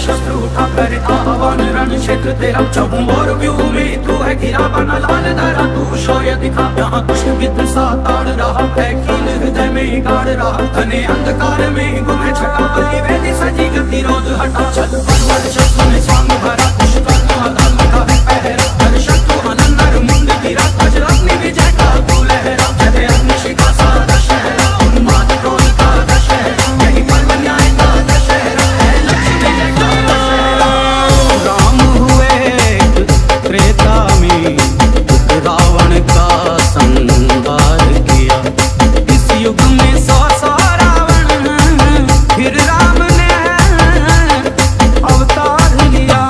शस्त्र उठा कर आह्वान रण क्षेत्र तेरा चहुं और व्यूह में तू है घिरा बना लाल धरा तू शौर्य दिखा यहाँ कुछ विद्र सा ताड़ रहा है कील हृदय में गाड़ रहा घने अंधकार में गुम है छटा बलि वेदी सजी गतिरोध हटा चल परवर शस्त्र में स्वांग भरा कुश कर्म धर्म का है पहरा हर शत्रु अनंतर मुंड गिरा वज्र अग्नि विजय का तू लहरा जय अग्नि शिखा सा दशहरा उन्माद क्रोध का दशहरा यही पर्व न्याय का दशहरा है लक्ष्मी विजय का दशहरा। राम हुए त्रेता में रावण का संहार किया इस युग में सौ रावण फिर राम ने अवतार लिया।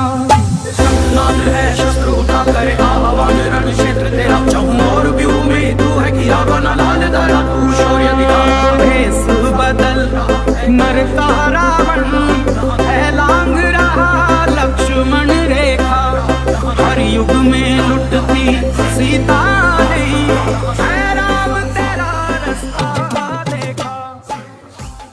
शंखनाद है शस्त्र उठा कर आह्वान रण क्षेत्र तेरा चहुं और व्यूह में तू है घिरा बना लाल धरा तू शौर्य दिखा भेष बदल नर का रावण है लांग रहा लक्ष्मण रेखा हर युग में लुटती सीता नहीं है राम तेरा रास्ता देखा।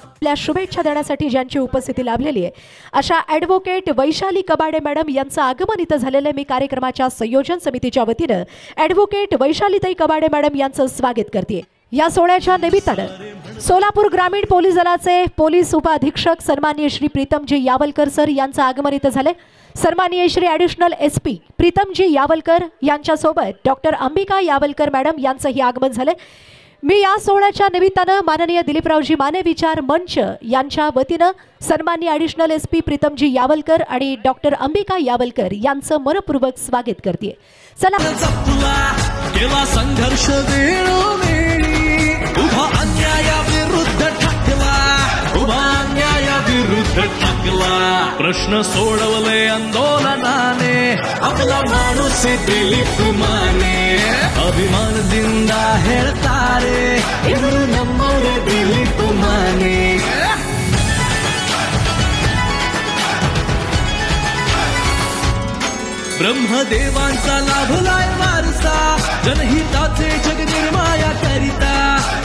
आपल्या शुभेच्छा देण्यासाठी ज्यांची उपस्थिती लाभलेली आहे अशा ॲडव्होकेट वैशाली कबाडे मॅडम यांचं आगमन इथं झालेलं आहे। मी कार्यक्रमाच्या संयोजन समितीच्या वतीनं ॲडव्होकेट वैशालीताई कबाडे मॅडम यांचं स्वागत करते। या सोहळ्याच्या निमित्तानं सोलापूर ग्रामीण पोलीस दलाचे पोलीस उपअधीक्षक सन्माननीय श्री प्रीतमजी यावलकर सर यांचं आगमन इथं झाले। सन्माननीय श्री ॲडिशनल SP प्रीतमजी यावलकर यांच्यासोबत डॉक्टर अंबिका यावलकर मॅडम यांचंही आगमन झाले। मी या सोहळ्याच्या निमित्तानं माननीय दिलीपरावजी माने विचार मंच यांच्या वतीनं सन्माननीय ॲडिशनल SP प्रीतमजी यावलकर आणि डॉक्टर अंबिका यावलकर यांचं मनपूर्वक स्वागत करते। चला केला संघर्ष वेळोवेळी उभा अन्यायाविरुद्ध ठाकला उभा अन्यायाविरुद्ध ठाकला प्रश्न सोडवले आंदोलनाने आपला माणूस दिलीप माने अभिमान जिंदा हेळतारे इवरू नंबर दिलीप माने ब्रह्मदेवांचा लाभलाय वारसा जनहिताचे जग निर्माया करिता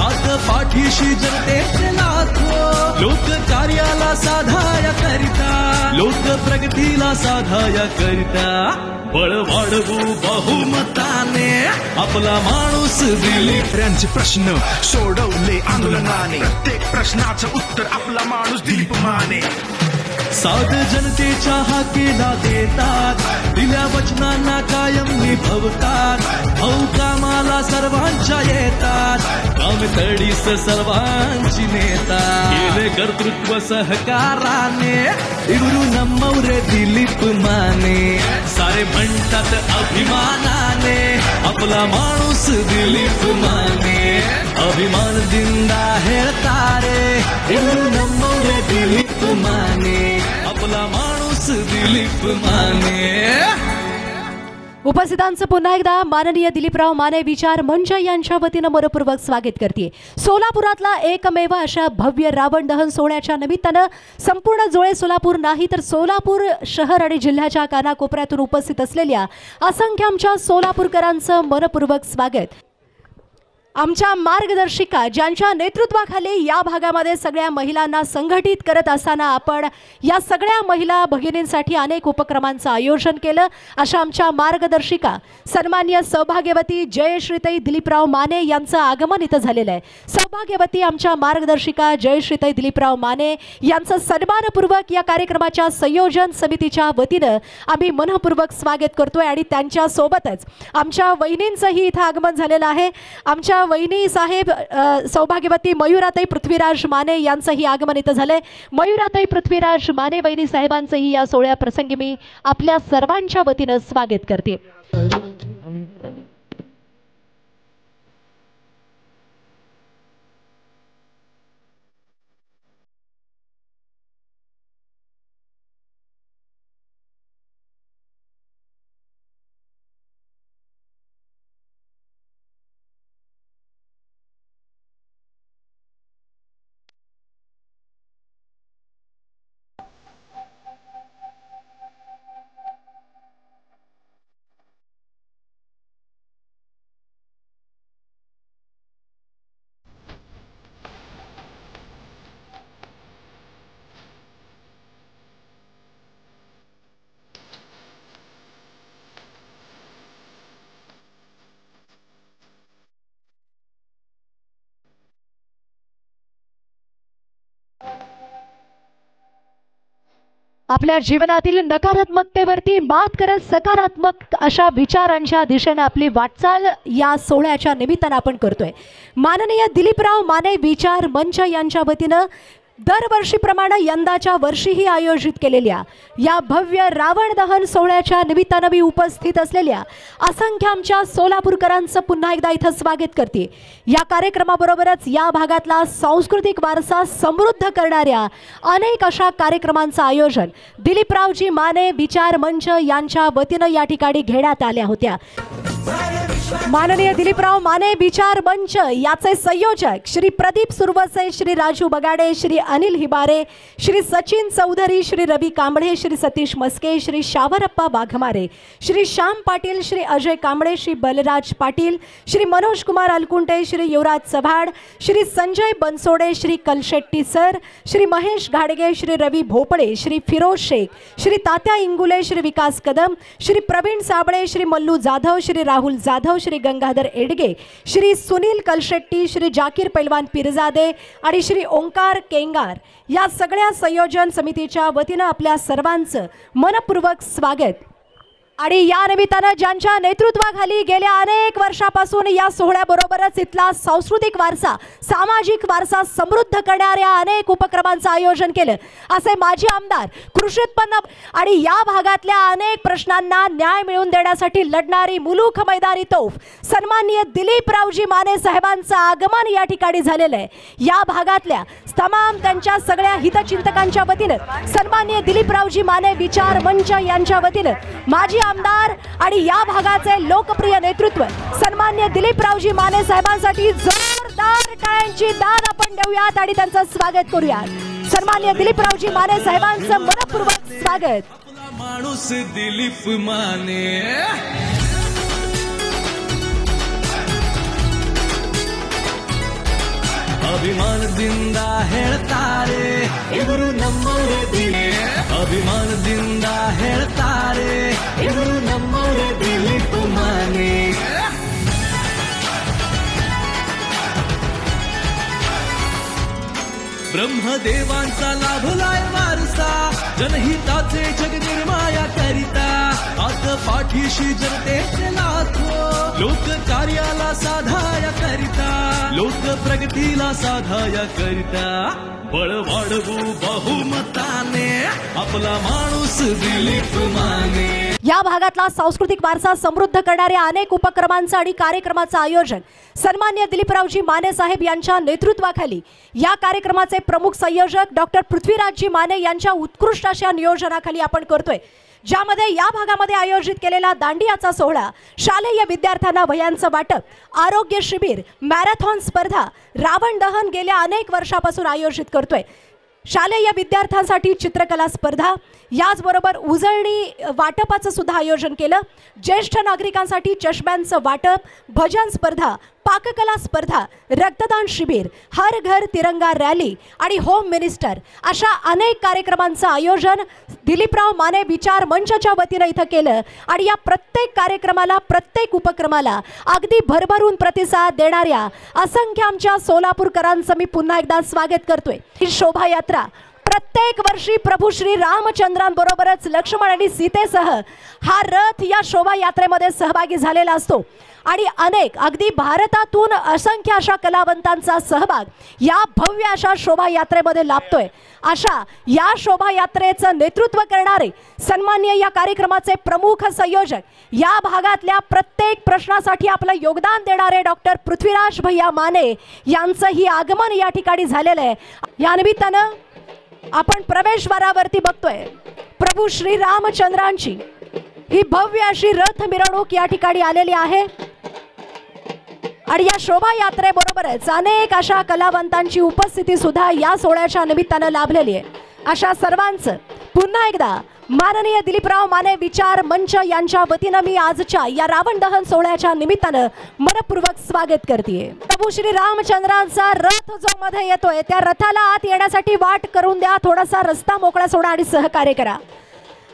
आज पाठीशी जनतेचे लाखो लोक कार्याला साधाया करिता लोक प्रगतीला साधाया करिता बळ वाढवू बहुमताने आपला माणूस दिलीप यांचे प्रश्न सोडवले आंदोलनाने प्रत्येक प्रश्नाचं उत्तर आपला माणूस दिलीप माने साध जनतेच्या हाकेला देतात दिल्या वचनांना कायम निभवतात भाऊ कामाला सर्वांच्या येतात काम तडीस सर्वांची नेता केले कर्तृत्व सहकाराने इवरू नमवरे दिलीप माने सारे म्हणतात अभिमानाने आपला माणूस दिलीप माने अभिमान जिंदा हेळतारे इवरू नमवरे दिलीप माने आपला माणूस दिलीप माने। उपस्थितांचं पुन्हा एकदा माननीय दिलीपराव माने विचार मंच यांच्या वतीनं मनपूर्वक स्वागत करते। सोलापुरातला एकमेव अशा भव्य रावण दहन सोहळ्याच्या निमित्तानं संपूर्ण जोळे सोलापूर नाही तर सोलापूर शहर आणि जिल्ह्याच्या कानाकोपऱ्यातून उपस्थित असलेल्या असंख्य आमच्या सोलापूरकरांचं मनपूर्वक स्वागत। आमच्या मार्गदर्शिका ज्यांच्या नेतृत्वाखाली या भागामध्ये सगळ्या महिलांना संघटित करत असताना आपण या सगळ्या महिला भगिनींसाठी अनेक उपक्रमांचं आयोजन केलं अशा आमच्या मार्गदर्शिका सन्माननीय सौभाग्यवती जयश्रीताई दिलीपराव माने यांचं आगमन इथं झालेलं आहे। सौभाग्यवती आमच्या मार्गदर्शिका जयश्रीताई दिलीपराव माने यांचं सन्मानपूर्वक या कार्यक्रमाच्या संयोजन समितीच्या वतीनं आम्ही मनपूर्वक स्वागत करतोय आणि त्यांच्या सोबतच आमच्या वहिनींचंही इथं आगमन झालेलं आहे। आमच्या वहिनी साहेब सौभाग्यवती मयुराताई पृथ्वीराज माने यांचंही आगमन इथं झालंय। मयुराताई पृथ्वीराज माने वहिनी साहेबांचंही या सोहळ्या प्रसंगी मी आपल्या सर्वांच्या वतीनं स्वागत करते। आपल्या जीवनातील नकारात्मकतेवरती मात करत सकारात्मक अशा विचारांच्या दिशेने आपली वाटचाल या सोहळ्याच्या निमित्तानं आपण करतोय। माननीय दिलीपराव माने विचार मंच यांच्या वतीनं दरवर्षीप्रमाणे यंदाच्या वर्षीही आयोजित केलेल्या या भव्य रावण दहन सोहळ्याच्या निमित्तानं मी उपस्थित असलेल्या असंख्य आमच्या सोलापूरकरांचं पुन्हा एकदा इथं स्वागत करते। या कार्यक्रमाबरोबरच या भागातला सांस्कृतिक वारसा समृद्ध करणाऱ्या अनेक अशा कार्यक्रमांचं आयोजन दिलीपरावजी माने विचार मंच यांच्या वतीनं या ठिकाणी घेण्यात आल्या होत्या। माननीय दिलीपराव माने विचार मंच याचे संयोजक श्री प्रदीप सुरवसे, श्री राजू बगाडे, श्री अनिल हिबारे, श्री सचिन चौधरी, श्री रवी कांबळे, श्री सतीश मस्के, श्री शावरप्पा वाघमारे, श्री श्याम पाटील, श्री अजय कांबळे, श्री बलराज पाटील, श्री मनोज कुमार अलकुंटे, श्री युवराज चव्हाण, श्री संजय बनसोडे, श्री कलशेट्टी सर, श्री महेश घाडगे, श्री रवी भोपळे, श्री फिरोज शेख, श्री तात्या इंगुले, श्री विकास कदम, श्री प्रवीण साबळे, श्री मल्लू जाधव, श्री राहुल जाधव, श्री गंगाधर एडगे, श्री सुनील कलशेट्टी, श्री जाकीर पैलवान पिरजादे आणि श्री ओंकार केंगार या सगळ्या संयोजन समितीच्या वतीनं आपल्या सर्वांचं मनपूर्वक स्वागत। आणि या निमित्तानं ज्यांच्या नेतृत्वाखाली गेल्या अनेक वर्षापासून या सोहळ्याबरोबरच इथला सांस्कृतिक वारसा, सामाजिक वारसा समृद्ध करणाऱ्या अनेक उपक्रमांचं आयोजन केलं असे माजी आमदार, कृषी उत्पन्न आणि या भागातल्या अनेक प्रश्नांना न्याय मिळवून देण्यासाठी लढणारी मुलूख मैदानी तोफ सन्माननीय दिलीपरावजी माने साहेबांचं आगमन या ठिकाणी झालेलं आहे। या भागातल्या तमाम त्यांच्या सगळ्या हितचिंतकांच्या वतीनं सन्माननीय दिलीपरावजी माने विचार मंच यांच्या वतीनं माजी आमदार आणि या भागाचे लोकप्रिय नेतृत्व सन्माननीय दिलीपरावजी माने साहेबांसाठी जोरदार टाळ्यांची दाद आपण देऊयात आणि त्यांचं स्वागत करूयात। सन्माननीय दिलीपरावजी माने साहेबांचं मनपूर्वक स्वागत। माणूस दिलीप माने ಅಭಿಮಾನದಿಂದ ಹೇಳ್ತಾರೆ ಇವರು ನಮ್ಮವರೇ ದಿಲೇ ಅಭಿಮಾನದಿಂದ ಹೇಳ್ತಾರೆ ಇವರು ನಮ್ಮವರೇ ದಿಲೀಪ್ ಮಾನೆ ब्रह्मदेवांचा लाभलाय वारसा जनहिताचे जग निर्माया करिता आत पाठीशी जनतेचे लाखो लोक कार्याला साधाया करिता लोक प्रगतीला साधाया करिता बळ वाढवू बहुमताने आपला माणूस दिलीप माने। या भागातला सांस्कृतिक वारसा समृद्ध करणाऱ्या अनेक उपक्रमांचं आणि कार्यक्रमाचं आयोजन सन्माननीय दिलीपरावजी माने साहेब यांच्या नेतृत्वाखाली या कार्यक्रमाचे प्रमुख संयोजक डॉक्टर पृथ्वीराजजी माने यांच्या उत्कृष्ट अशा नियोजनाखाली आपण करतोय। ज्यामध्ये या भागामध्ये आयोजित केलेला दांडियाचा सोहळा, शालेय विद्यार्थ्यांना वह्यांचं वाटप, आरोग्य शिबिर, मॅरेथॉन स्पर्धा, रावण दहन गेल्या अनेक वर्षापासून आयोजित करतोय। शालेय विद्यार्थ्यांसाठी चित्रकला स्पर्धा, याचबरोबर उजळणी वाटपाचं सुद्धा आयोजन केलं। ज्येष्ठ नागरिकांसाठी चष्म्यांचं वाटप, भजन स्पर्धा, पाककला स्पर्धा, रक्तदान शिबिर, हर घर तिरंगा रॅली आणि होम मिनिस्टर अशा अनेक कार्यक्रमांचं आयोजन दिलीपराव माने विचार मंचच्या वतीनं इथं केलं। आणि या प्रत्येक कार्यक्रमाला, प्रत्येक उपक्रमाला अगदी भरभरून प्रतिसाद देणाऱ्या असंख्य आमच्या सोलापूरकरांचं मी पुन्हा एकदा स्वागत करतोय। ही शोभायात्रा प्रत्येक वर्षी प्रभू श्री रामचंद्रांबरोबरच लक्ष्मण आणि सीतेसह हा रथ या शोभायात्रेमध्ये सहभागी झालेला असतो आणि अनेक अगदी भारतातून असंख्य अशा कलावंतांचा सहभाग या भव्य अशा शोभायात्रेमध्ये लाभतोय। अशा या शोभायात्रेचं नेतृत्व करणारे सन्माननीय या कार्यक्रमाचे प्रमुख संयोजक, या भागातल्या प्रत्येक प्रश्नासाठी आपलं योगदान देणारे डॉक्टर पृथ्वीराज भैया माने यांचंही आगमन या ठिकाणी झालेलं आहे। या निमित्तानं आपण प्रवेशद्वारावरती बघतोय प्रभू श्री रामचंद्रांची ही भव्य अशी रथ मिरवणूक या ठिकाणी आलेली आहे आणि या शोभायात्रेबरोबरच अनेक अशा कलावंतांची उपस्थिती सुद्धा या सोहळ्याच्या निमित्तानं लाभलेली आहे। अशा सर्वांचं पुन्हा एकदा माननीय दिलीपराव माने विचार मंच यांच्या वतीनं मी आजच्या या रावण दहन सोहळ्याच्या निमित्तानं मनपूर्वक स्वागत करते। प्रभू श्री रामचंद्रांचा रथ जो मध्ये येतोय त्या रथाला आत येण्यासाठी वाट करून द्या, थोडासा रस्ता मोकळा सोडा आणि सहकार्य करा।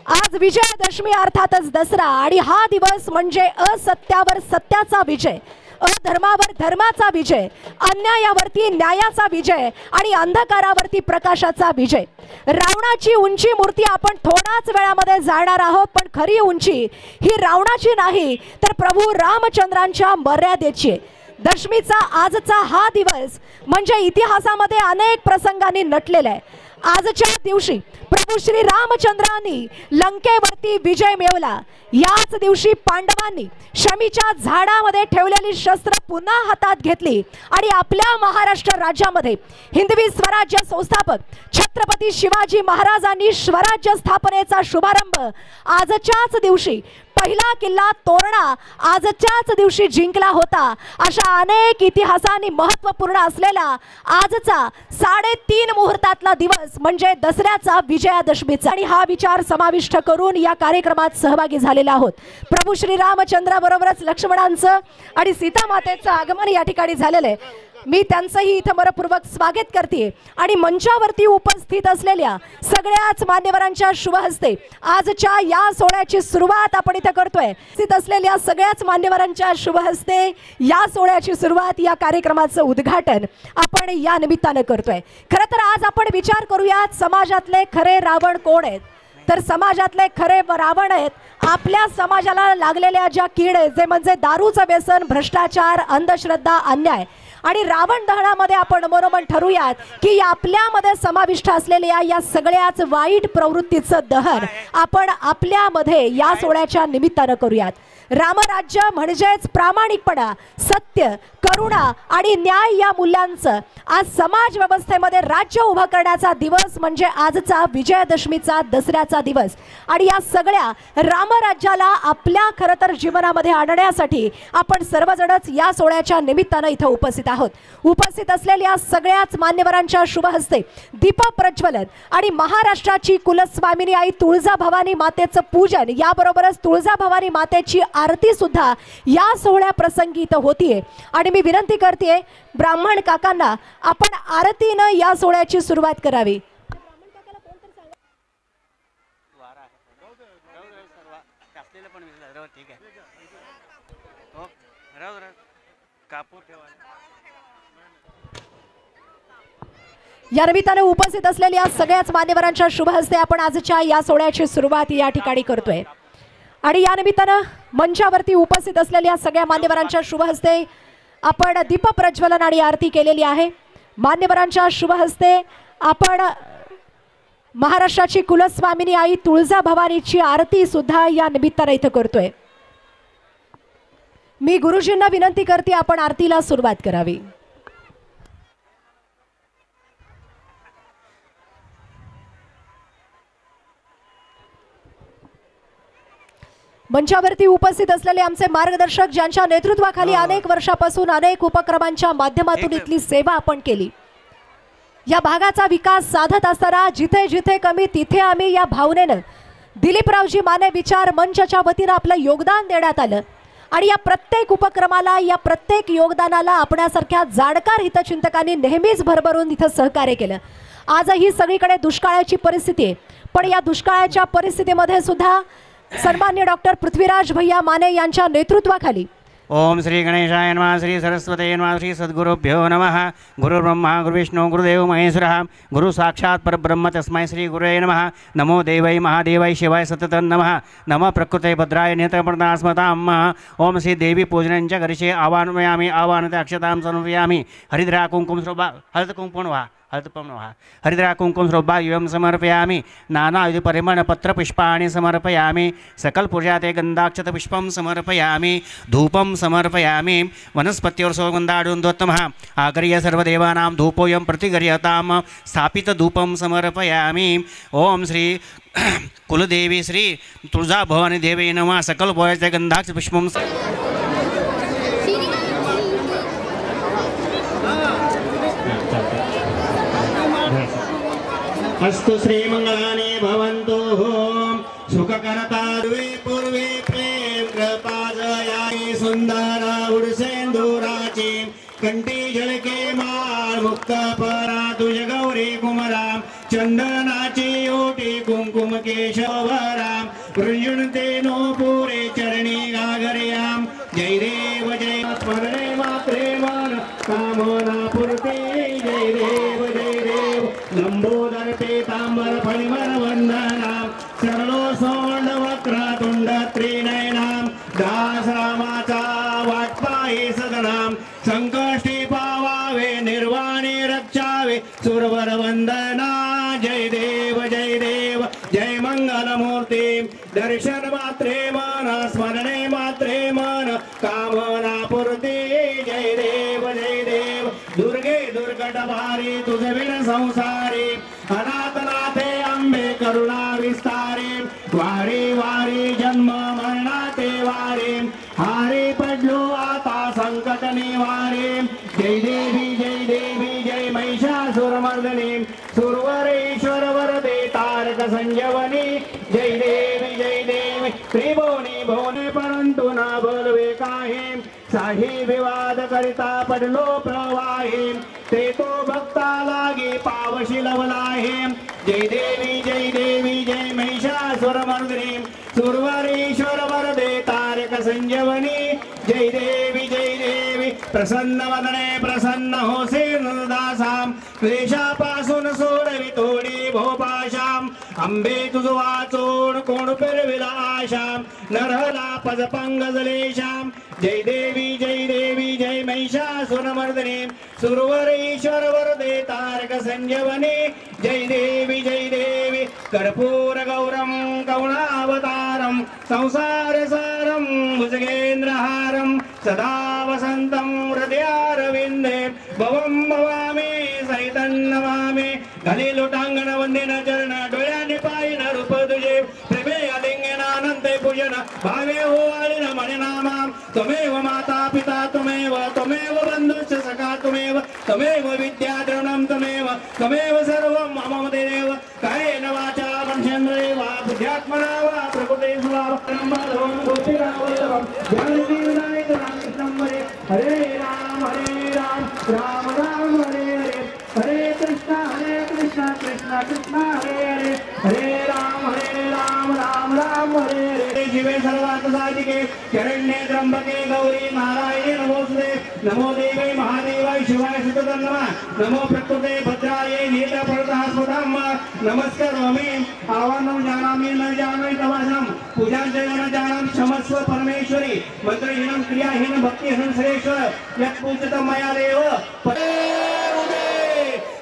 आज विजयादशमी अर्थातच दसरा आणि हा दिवस म्हणजे असत्यावर सत्याचा विजय अधर्मावर धर्माचा विजय, अन्यायावरती न्यायाचा विजय आणि अंधकारावरती प्रकाशाचा विजय. रावणाची उंची मूर्ती आपण थोड्याच वेळामध्ये जाणार आहोत, पण खरी उंची ही रावणाची नाही तर प्रभू रामचंद्रांच्या मर्यादेची. दशमीचा आजचा हा दिवस म्हणजे इतिहासामध्ये अनेक प्रसंगांनी नटलेला आहे. आजच्या दिवशी प्रभू श्री रामचंद्रांनी लंकेवरती विजय मिळवला. याच दिवशी पांडवांनी शमीच्या झाडामध्ये ठेवलेली शस्त्र पुन्हा हातात घेतली आणि आपल्या महाराष्ट्र राज्यामध्ये हिंदवी स्वराज्य संस्थापक छत्रपती शिवाजी महाराजांनी स्वराज्य स्थापनेचा शुभारंभ आजच्याच दिवशी, पहिला किल्ला तोरणा आजच्याच दिवशी जिंकला होता. अशा अनेक इतिहासाने महत्त्वपूर्ण असलेला आजचा 3:30 मुहूर्तातला दिवस म्हणजे दसऱ्याचा विजयादशमीचा. आणि हा विचार समाविष्ट करून या कार्यक्रमात सहभागी झालेला आहोत. प्रभू श्री रामचंद्र बरोबरच लक्ष्मणांचं आणि सीता मातेचं आगमन या ठिकाणी झालेलं आहे. मी त्यांचंही इथं मनपूर्वक स्वागत करते आणि मंचावरती उपस्थित असलेल्या सगळ्याच मान्यवरांच्या शुभ हस्ते आजच्या या सोहळ्याची सुरुवात आपण इथं करतोय. उपस्थित असलेल्या सगळ्याच मान्यवरांच्या शुभ हस्ते या सोहळ्याची सुरुवात, या कार्यक्रमाचं उद्घाटन आपण या निमित्तानं करतोय. खरं तर आज आपण विचार करूयात समाजातले खरे रावण कोण आहेत. तर समाजातले खरे रावण आहेत आपल्या समाजाला लागलेल्या ज्या कीड आहेत, जे म्हणजे दारूचं व्यसन, भ्रष्टाचार, अंधश्रद्धा, अन्याय. आणि रावण दहनामध्ये आपण मनोमन ठरूयात की आपल्यामध्ये समाविष्ट असलेल्या या सगळ्याच वाईट प्रवृत्तीचं दहन आपण आपल्यामध्ये या सोहळ्याच्या निमित्तानं करूयात. रामराज्य म्हणजेच प्रामाणिकपणा, सत्य, करुणा आणि न्याय या मूल्यांचं आज समाज व्यवस्थेमध्ये राज्य उभं करण्याचा दिवस म्हणजे आजचा विजयादशमीचा दसऱ्याचा दिवस. आणि या सगळ्या रामराज्याला आपल्या खरं तर जीवनामध्ये आणण्यासाठी आपण सर्वजणच या सोहळ्याच्या निमित्तानं इथं उपस्थित आहोत. उपस्थित असलेल्या सगळ्याच मान्यवरांच्या शुभ हस्ते दीप प्रज्वलन आणि महाराष्ट्राची कुलस्वामिनी आई तुळजाभवानी मातेचं पूजन, याबरोबरच तुळजाभवानी मातेची आरती सुद्धा या सोहळ्या प्रसंगी इथं होतीये. आणि मी विनंती करते ब्राह्मण काकांना आपण आरतीनं या सोहळ्याची सुरुवात करावी. या निमित्ताने उपस्थित असलेल्या सगळ्याच मान्यवरांच्या शुभ हस्ते आपण आजच्या या सोहळ्याची सुरुवात या ठिकाणी करतोय. आणि या निमित्तानं मंचावरती उपस्थित असलेल्या सगळ्या मान्यवरांच्या शुभ हस्ते आपण दीप प्रज्वलन आणि आरती केलेली आहे. मान्यवरांच्या शुभ हस्ते आपण महाराष्ट्राची कुलस्वामिनी आई तुळजाभवानीची आरती सुद्धा या निमित्तानं इथं करतोय. मी गुरुजींना विनंती करते आपण आरतीला सुरुवात करावी. मंचावरती उपस्थित असलेले आमचे मार्गदर्शक, ज्यांच्या नेतृत्वाखाली अनेक वर्षापासून अनेक उपक्रमांच्या माध्यमातून इथली सेवा आपण केली. या भागाचा विकास साधत असताना जिथे जिथे कमी तिथे आम्ही या भावनेनं दिलीपरावजी माने विचार मंचच्या वतीनं आपलं योगदान देण्यात आलं. आणि या प्रत्येक उपक्रमाला, या प्रत्येक योगदानाला आपल्यासारख्या जाणकार हितचिंतकांनी नेहमीच भरभरून इथं सहकार्य केलं. आजही सगळीकडे दुष्काळाची परिस्थिती आहे, पण या दुष्काळाच्या परिस्थितीमध्ये सुद्धा सन्मान्य डॉक्टर पृथ्वीराज भैया माने यांच्या नेतृत्वाखाली ओम श्री गणेशाय नमः, श्री सरस्वती नमः, श्री सद्गुरुभ्यो नमः. गुरु ब्रह्मा गुरु विष्णु गुरुदेव महेश्वरः, गुरु साक्षात् परब्रह्म तस्मै श्री गुरुवे नमः. नमो देवै महादेवाय शिवाय सततं नमः. नमः प्रकृते भद्राय नेत्रपर्णास्मताम्. ओम श्री देवी पूजनांच्या घरीचे आवाहनयामी, आवाहनते अक्षतां समर्पयामि. हरिद्रा कुंकुम श्रोभा हळद कुंकुम व्हा, हरिद्रा कुंकुम श्रोभाग्यं समर्पयामि. नानाविध परिमळ पत्र पुष्पाणि समर्पयामि. सकल पूजा ते गंधाक्षत पुष्पं समर्पयामि. धूपं समर्पयामि. वनस्पत्योर सौगंधाडुन्दोत्तमः आगर्य सर्वदेवानां धूपोऽयं प्रतिगर्यतां. स्थापित धूपं समर्पयामि. ओम श्री कुलदेवी श्री तुळजाभवानी देवी नमः. सकल पूजा ते गंधाक्षत पुष्पं अस्तु श्रीमंगलानि भवन्तु. सुखकरता पूर्वे प्रेम कृपाजयाई. सुंदर उडसेंदुराची कंठी झळके माळ. मुक्त परा तुझ गौरी कुमराम. चंदनाची ओटी कुंकुम केशवराम. प्रयुणते नो पुरे चरणी गागर्याम. जय देव जय परदेव मूर्ती जय देव लंबोदर पीतांबर फणिवर वंदनाम सरलो सोंड वक्रतुंड त्रिनयनाम दास रामाचा वाटपाई सदनाम संकष्टी पावावे निर्वाणी रक्षावे सुरवर वंदना जय देव जय मंगल मूर्ती दर्शन मात्रे मन स्मरणे मात्रे मन कामना पूर्ती जय देव दुर्गे दुर्गट भारी तुझे विन संसारी अनाथनाथे अंबे करुणा विस्तारी वारी वारी जन्म मरणाते वारी हारी पडलो आता संकट निवारी जय देवी जय महिषासुरमर्दिनी सुरवरेश्वर वरदे तारक संजीवनी जय देवी त्रिभुवनी भुवने परंतु न बोलवे काही साही विवाद करिता पडलो प्रवाही ते तो भक्ता लागी पावशी लवलाहे जय देवी जय महिषासुरमर्दिनी सुरवरेश्वर वरदे तारक संजीवनी जय देवी प्रसन्न वदने प्रसन्न होसे नरदासाम क्लेशापासून सोडवी तोडी भोपाशाम अंबे तुझ वाचून कोण पेरविला आशाम नरहला पज पंगजलेशाम जय देवी जय महिषासुरमर्दिनी सुरवरेश्वर वरदे तारक संजीवनी जय देवी कर्पूर गौरम करुणावतारम संसार सारम भुजगेंद्रहारम सदा वसंतं हृदयारविंदे भवं भवामी सहितं नमामि गले लोटांगण वंदन चरण डोळ्याने पायन रूप तुझे प्रेमे अलिंगनानंते पूजन भावे हो आलिन मणिनामा त्वमेव माता पिता त्वमेव बंधुश्च सखा त्वमेव विद्या द्रवणं त्वमेव सर्वं मम देव कायेन वाचा मनसेन्द्रियेण वा बुद्ध्यात्मना वा प्रकृते स्वभावं बलवं बुद्धिरावलवं ज्ञानजीवनाय रामकृष्णं हरे राम राम राम हरे कृष्ण कृष्ण कृष्ण हरे राम राम हरे शिवे सर्वार्थ साधिके शरण्ये त्र्यंबके गौरी नारायणे नमोस्तुते नमो देवे महादेवाय शिवाय सुततं नमः नमो प्रकृते भद्रायै नीलपर्वतास्पदं नमस्करोमि आवाहनं जानामि न जानामि तवासं पूजां च न जानामि क्षमस्व परमेश्वरी मंत्रहीनं क्रियाहीनं भक्तिहीनं श्रेष्ठ यत् पूजितं मया देव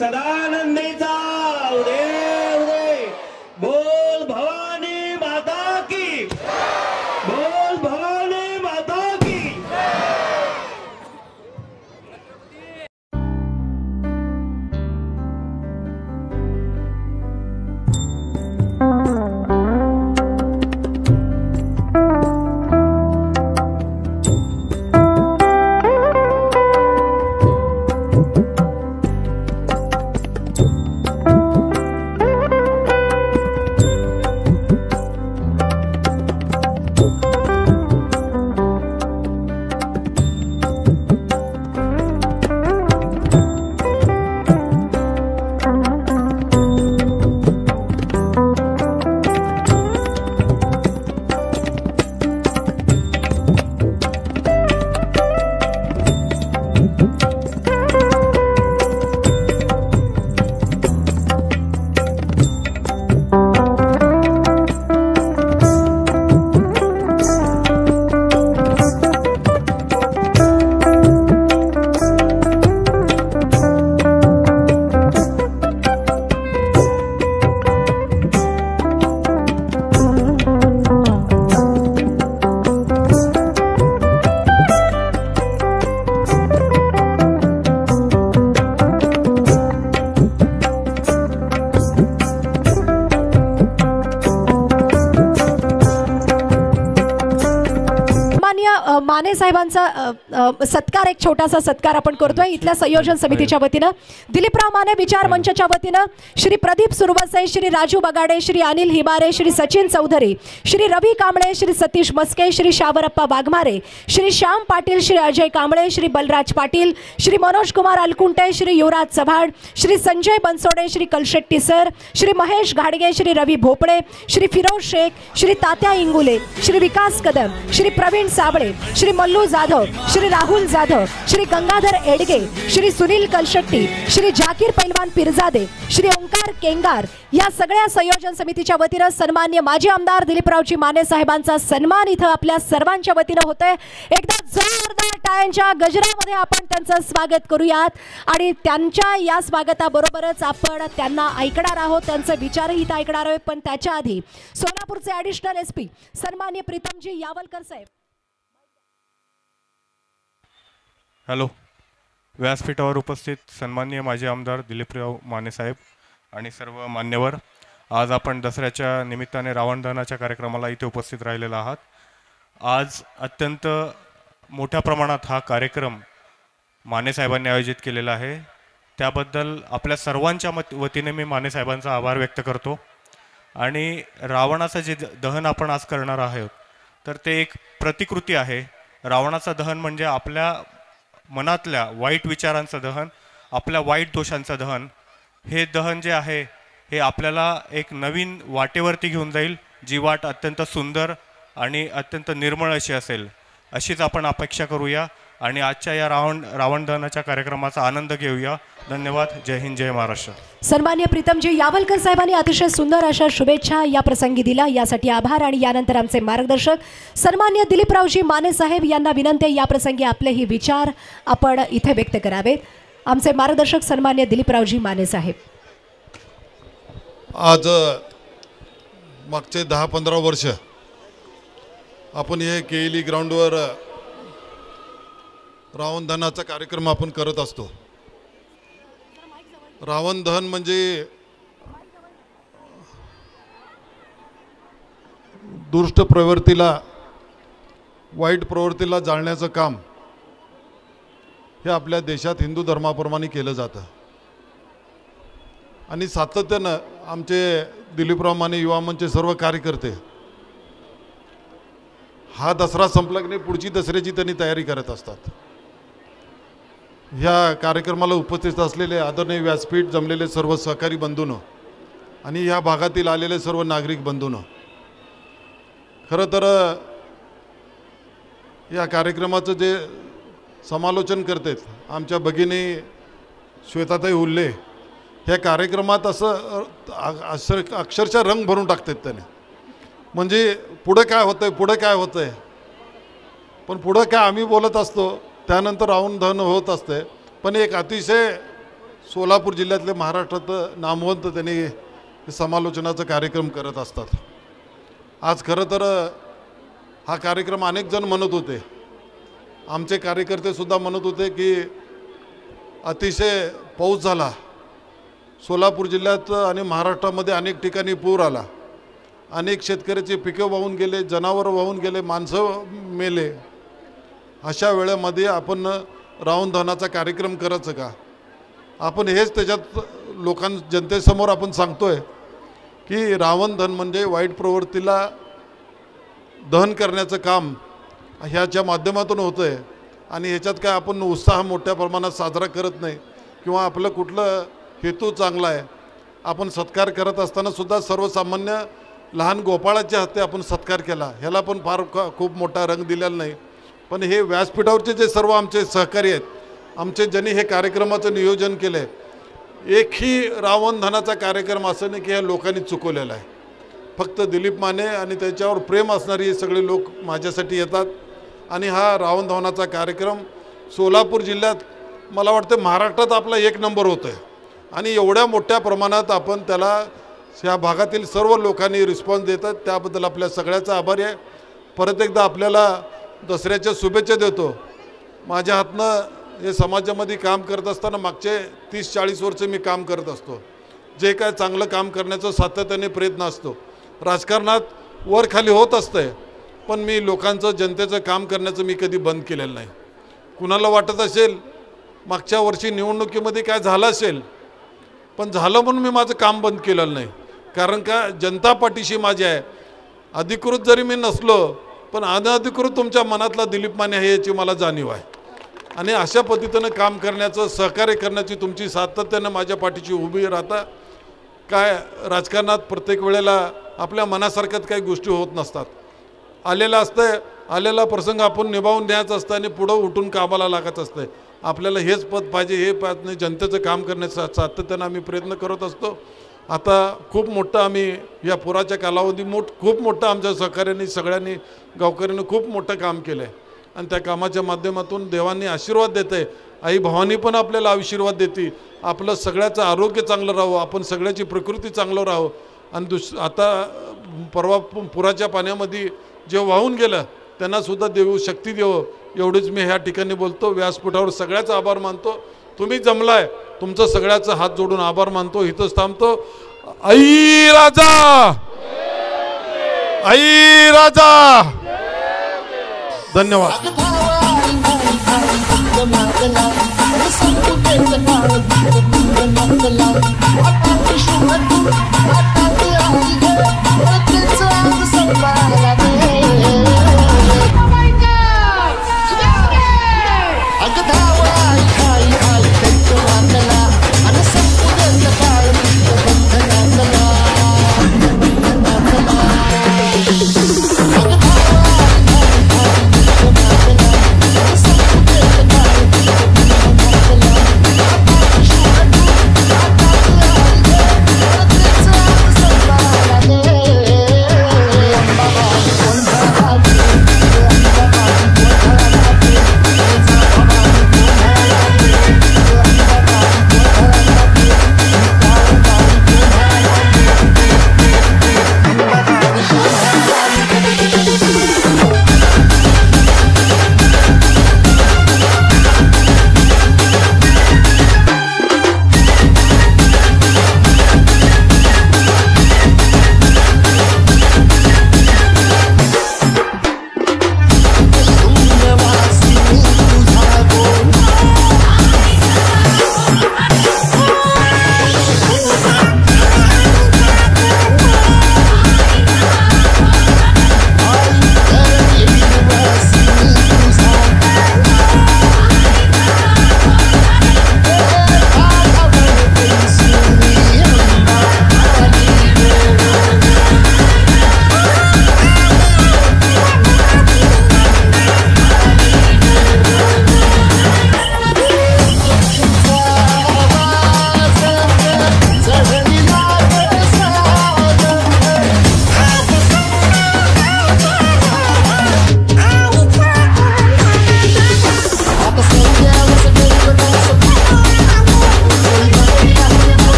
सदानंदेचा उदय बोल भवानी माता की बोल भवानी माता की माने साहेबांचा सत्कार एक छोटासा सत्कार आपण करतोय इथल्या संयोजन समितीच्या वतीनं दिलीपराव माने विचार मंचाच्या वतीनं श्री प्रदीप सुरवसे श्री राजू बगाडे श्री अनिल हिबारे श्री सचिन चौधरी श्री रवी कांबळे श्री सतीश मस्के श्री शावरप्पा वाघमारे श्री श्याम पाटील श्री अजय कांबळे श्री बलराज पाटील श्री मनोज कुमार अलकुंटे श्री युवराज चव्हाण श्री संजय बनसोडे श्री कलशेट्टी सर श्री महेश घाडगे श्री रवी भोपळे श्री फिरोज शेख श्री तात्या इंगुले श्री विकास कदम श्री प्रवीण साबळे श्री मल्लू जाधव, श्री राहुल जाधव, श्री गंगाधर एडगे, श्री सुनील कलशेट्टी, श्री जाकीर पैलवान पिरजादे, श्री ओंकार केंगार या सगळ्या संयोजन समितीच्या वतीनं सन्मान्य माजी आमदार दिलीपरावजी माने साहेबांचा सन्मान इथं आपल्या सर्वांच्या वतीनं होतोय। एकदा जोरदार टाळ्यांच्या गजरामध्ये आपण त्यांचं स्वागत करूयात आणि त्यांच्या या स्वागताबरोबरच आपण त्यांना ऐकणार आहोत, त्यांचे विचारही इथं ऐकणार आहोत। पण त्याच्या आधी सोलापूरचे ॲडिशनल एसपी सन्मान्य प्रीतमजी यावलकर साहेब। हॅलो, व्यासपीठावर उपस्थित सन्माननीय माजी आमदार दिलीपराव माने साहेब आणि सर्व मान्यवर, आज आपण दसऱ्याच्या निमित्ताने रावण दहनाच्या कार्यक्रमाला इथे उपस्थित राहिलेला आहात। आज अत्यंत मोठ्या प्रमाणात हा कार्यक्रम माने साहेबांनी आयोजित केलेला आहे, त्याबद्दल आपल्या सर्वांच्या वतीने मी माने साहेबांचा आभार व्यक्त करतो। आणि रावणाचं जे दहन आपण आज करणार आहोत तर ते एक प्रतिकृती आहे। रावणाचं दहन म्हणजे आपल्या मनातल्या वाईट विचारांचं दहन, आपल्या वाईट दोषांचं दहन। हे दहन जे आहे हे आपल्याला एक नवीन वाटेवरती घेऊन जाईल, जी वाट अत्यंत सुंदर आणि अत्यंत निर्मळ अशी असेल, अशीच आपण अपेक्षा करूया आणि आजच्या या रावण दहनाच्या कार्यक्रमाचा आनंद घेऊया। धन्यवाद। जय हिंद, जय महाराष्ट्र। सन्मान्य प्रीतमजी यावलकर साहेबांनी अतिशय सुंदर अशा शुभेच्छा या प्रसंगी दिल्या, यासाठी आभार। आणि यानंतर आमचे मार्गदर्शक सन्मान्य दिलीपरावजी माने साहेब यांना विनंती आहे या प्रसंगी आपलेही विचार आपण इथे व्यक्त करावेत। आमचे मार्गदर्शक सन्मान्य दिलीपरावजी माने साहेब। आज मागचे 10-15 वर्ष आपण हे केएलई ग्राउंडवर रावण दहनाचा कार्यक्रम आपण करत असतो। रावण दहन म्हणजे दुष्ट प्रवृत्तीला, वाईट प्रवृत्तीला जाळण्याचं काम हे आपल्या देशात हिंदू धर्माप्रमाणे केलं जातं। आणि सातत्यानं आमचे दिलीपराव माने युवा मंचचे सर्व कार्यकर्ते हा दसरा संपला की नाही पुढची दसऱ्याची त्यांनी तयारी करत असतात। ह्या कार्यक्रमाला उपस्थित असलेले आदरणीय व्यासपीठ जमलेले सर्व सहकारी बंधूंनो आणि ह्या भागातील आलेले सर्व नागरिक बंधूंनो, खरं तर या कार्यक्रमाचं जे समालोचन करतात आमच्या भगिनी श्वेताताई हुल्ले, ह्या कार्यक्रमात असं अक्षरशः रंग भरून टाकतात त्याने, म्हणजे पुढे काय होतंय, पुढे काय होतंय, पण पुढे काय आम्ही बोलत असतो, त्यानंतर रावण दहन होत असते। पण एक अतिशय सोलापूर जिल्ह्यातले महाराष्ट्रात नामवंत त्यांनी समालोचनाचा कार्यक्रम करत असतात। आज खरं तर हा कार्यक्रम अनेक जण म्हणत होते, आमचे कार्यकर्ते सुद्धा म्हणत होते की अतिशय पाऊस झाला सोलापूर जिल्ह्यात आणि महाराष्ट्रामध्ये, अनेक ठिकाणी पूर आला, अनेक शेतकऱ्याचे पिके वाहून गेले, जनावरं वाहून गेले, माणसं मेले। अशा वेळेमध्ये आपण रावण दहनाचा कार्यक्रम करायचं का? आपण हेच त्याच्यात जनतेसमोर आपण सांगतोय की रावण दहन म्हणजे वाईट प्रवृत्तीला दहन करण्याचं काम ह्याच्या माध्यमातून होतं आहे। आणि ह्याच्यात काय आपण उत्साह मोठ्या प्रमाणात साजरा करत नाही किंवा आपलं कुठलं हेतू चांगला आहे। आपण सत्कार करत असताना सुद्धा सर्वसामान्य लहान गोपाळाच्या हस्ते आपण सत्कार केला, ह्याला पण फार खूप मोठा रंग दिलेला नाही। पण हे व्यासपीठावरचे जे सर्व आमचे सहकारी आहेत, आमचे ज्यांनी हे कार्यक्रमाचं नियोजन केलं आहे, एकही रावण दहनाचा कार्यक्रम असं नाही की ह्या लोकांनी चुकवलेला आहे। फक्त दिलीप माने आणि त्याच्यावर प्रेम असणारे हे सगळे लोक माझ्यासाठी येतात आणि हा रावण दहनाचा कार्यक्रम सोलापूर जिल्ह्यात मला वाटतं महाराष्ट्रात आपला 1 नंबर होतो आहे। आणि एवढ्या मोठ्या प्रमाणात आपण त्याला ह्या भागातील सर्व लोकांनी रिस्पॉन्स देतात, त्याबद्दल आपल्या सगळ्याचा आभारी आहे। परत एकदा आपल्याला दसऱ्याच्या शुभेच्छा देतो। माझ्या हातनं हे समाजामध्ये काम करत असताना मागचे 30-40 वर्ष मी काम करत असतो, जे काय चांगलं काम करण्याचा सातत्याने प्रयत्न असतो। राजकारणात वर खाली होत असतंय, पण मी लोकांचं, जनतेचं काम करण्याचं मी कधी बंद केलेलं नाही। कुणाला वाटत असेल मागच्या वर्षी निवडणुकीमध्ये काय झालं असेल, पण झालं म्हणून मी माझं काम बंद केलेलं नाही, कारण का जनता पाठीशी माझी आहे। अधिकृत जरी मी नसलो पण अनधिकृत तुमच्या मनातला दिलीप माने आहे याची मला जाणीव आहे। आणि अशा पद्धतीनं काम करण्याचं, सहकार्य करण्याची तुमची सातत्यानं माझ्या पाठीशी उभी राहता। काय राजकारणात प्रत्येक वेळेला आपल्या मनासारख्यात काही गोष्टी होत नसतात, आलेलं असतं, आलेला प्रसंग आपण निभावून न्यायचं असतं आणि पुढं उठून कामाला लागायचं असतं. आपल्याला हेच पद पाहिजे, हे पद नाही, जनतेचं काम करण्याचा सातत्यानं आम्ही प्रयत्न करत असतो. आता खूप मोठं आम्ही या पुराच्या कालावधी खूप मोठं आमच्या सहकार्याने सगळ्यांनी गावकऱ्यांनी खूप मोठं काम केलं आहे आणि त्या कामाच्या माध्यमातून देवांनी आशीर्वाद देत आहे. आई भवानी पण आपल्याला आशीर्वाद देते. आपलं सगळ्याचं आरोग्य चांगलं राहावं, आपण सगळ्याची प्रकृती चांगलं राहावं. आणि आता परवा पुराच्या पाण्यामध्ये जे वाहून गेलं त्यांनासुद्धा देव शक्ती देव, एवढीच मी ह्या ठिकाणी बोलतो. व्यासपीठावर सगळ्याचा आभार मानतो. तुम्ही जमलाय, तुमचं सगळ्याचं हात जोडून आभार मानतो. इथंच थांबतो. आई राजा, आई राजा, धन्यवाद.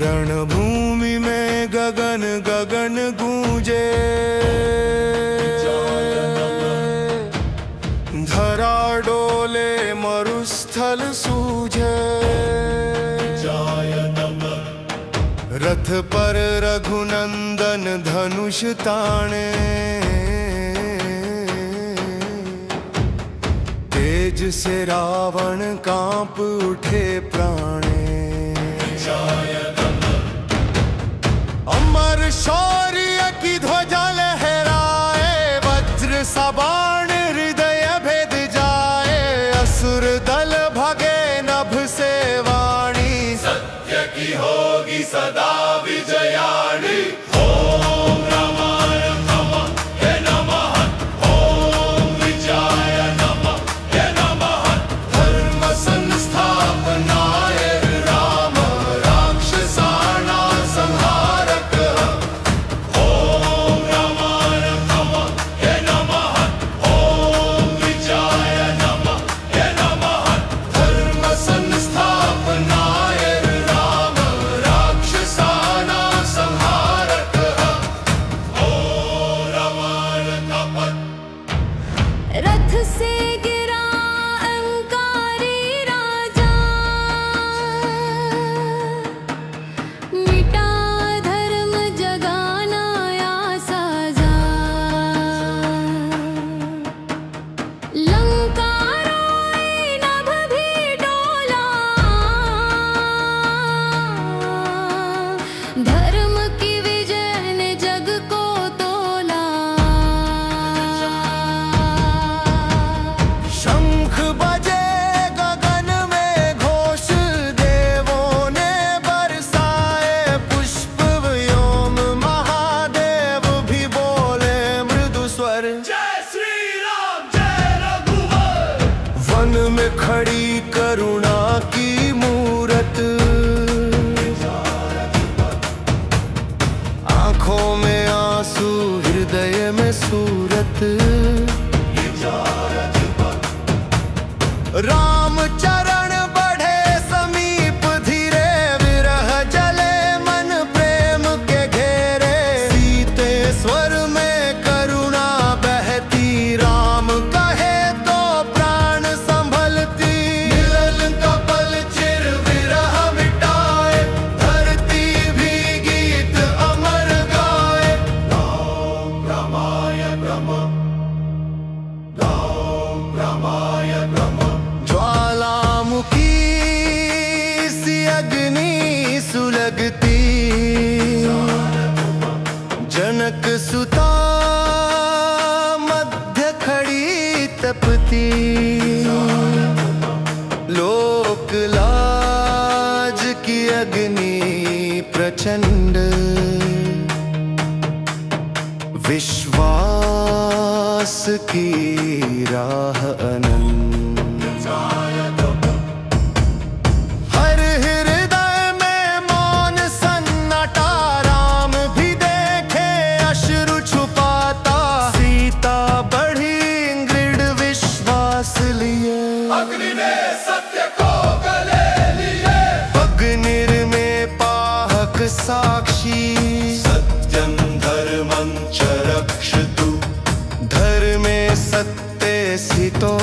रणभूमि में गगन गगन गूंजे, धरा डोले मरुस्थल सूझे। रथ पर रघुनंदन धनुष ताणे, तेज से रावण कांप उठे प्राणे। अमर शौर्य की ध्वजा लहराए, वज्र सा बाण हृदय भेद जाए। असुर दल भगे नभ से वाणी, सत्य की होगी सदा विजयाणी। ओम रामाय नमः हे नमः, ओम विजयाय नमः हे नमः। धर्म संस्थापनाय राम, राक्षसाना संहारक। ओम रामाय नमः हे नमः, ओम विजयाय नमः हे नमः। धर्म संस्थापनाय राम, राक्षसाना संहारक। ओम रामाय नमः। रथ से गिरा अंकारी राजा, मिटा धर्म जगाना या साजा। लंका रोई नभ भी डोला, धर्म की विजय ने जग को तोला। शंख बजे गगन में घोष, देवों ने बरसाए पुष्प व्योम। महादेव भी बोले मृदु स्वर, जय श्री राम जय रघुवर। वन में खड़ी करुणा की मूरत, आंखों में आंसू हृदय में सूरत। राम चरण बढ़े समीप धीरे, विरह जले मन प्रेम के घेरे। सीते स्वर में करुणा बहती, राम कहे तो प्राण संभलती। मिलन कपल चिर विरह मिटाए, धरती भी गीत अमर गाए। ओम रामाय नमः, ओम रामाय नमः। ज्वालामुखी सी अग्नि सुलगती, जनक सुता मध्य खड़ी तपती। लोक लाज की अग्नि प्रचंड, विश्वास की राह अनंत। हर हृदय में मौन सन्नाटा, राम भी देखे अश्रु छुपाता। सीता बढ़ी इंग्रिड विश्वास लिए, अग्नि ने सत्य को गले लिए। अग्निर में पाहक साक्षी, सत्यं धर्मं च रक्षतु। धर्मे सत्ये स्थितो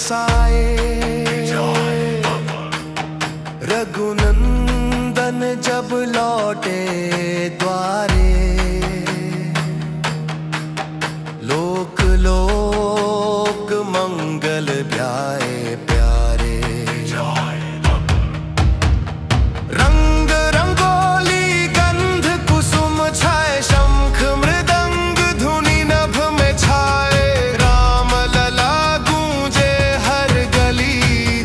बरसाए, रघुनंदन जब लौटे द्वारे, लोक लोक मंगल ध्याए प्यारे। रंग रंगोली गंध कुसुम छाए, शंख मृदंग धुनि नभ में छाए, राम लला गूंजे हर गली,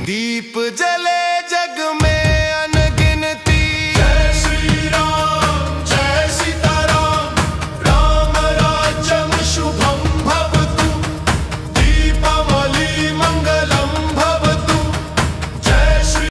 दीप जले जग में अनगिनती। जय श्री राम जय सीताराम, राम राज्यम शुभम भवतु, दीपावली मंगलम भवतु। जय श्री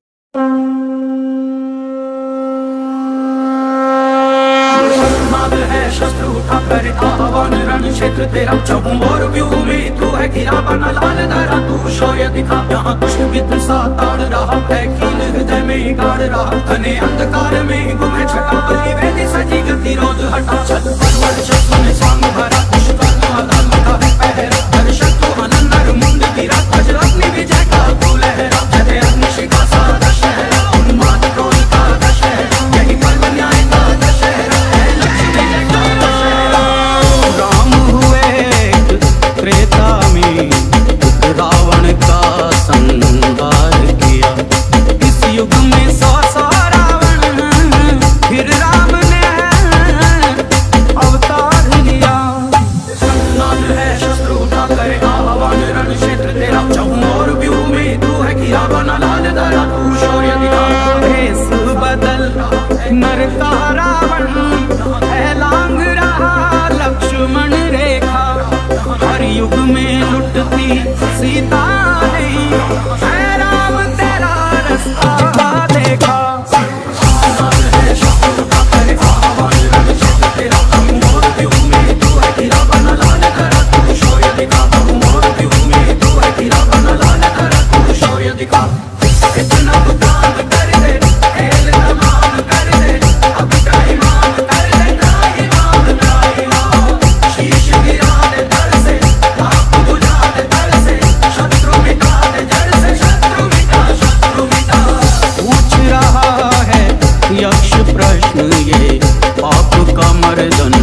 नाद है शस्त्र उठा कर आह्वान, रण क्षेत्र तेरा चहुं और व्यूह में तू है घिरा बना लाल धरा, तू शौर्य दिखा यहाँ दुष्ट विद्र सा ताड़ रहा है, कील हृदय में गाड़ रहा, घने अंधकार में गुम है छटा, बलि वेदी सजी गतिरोध हटा, चल परवल शत्रु ने स्वांग भरा, दुष्कर्म अधर्म का है पहरा, हर शत्रु अनन्नर मुंड गिरा, अजर अपनी विजय का तू लहरा, जय अग्निशिखा सा दशहरा, उन्माद क्रोध का दशहरा, यही कर्म न्याय का दशहरा है, लक्ष्मी जय का दशहरा। राम हुए त्रेता में रावण का संहार किया, इस युग में 100 रावण, फिर राम ने अवतार लिया। नाद है शस्त्र उठा कर आह्वान, रण क्षेत्र तेरा चहुं और व्यूह में तू है घिरा बना लाल धरा, तू शौर्य दिखा भेष बदल नर का रावण, है लांग रहा लक्ष्मण रेखा, हर युग में लुटती सीता नहीं, है राम तेरा रास्ता देखा। इतना भुगतान कर दे, खेल तमाम कर दे, अब त्राहि मांग कर दे, त्राहि मांग त्राहि मांग, शीश गिरा दे दर से, पाप बुझा दे दर से, शत्रु मिटा दे जड़ से, शत्रु मिटा शत्रु मिटा। पूछ रहा है यक्ष प्रश्न ये, पाप का मर्दन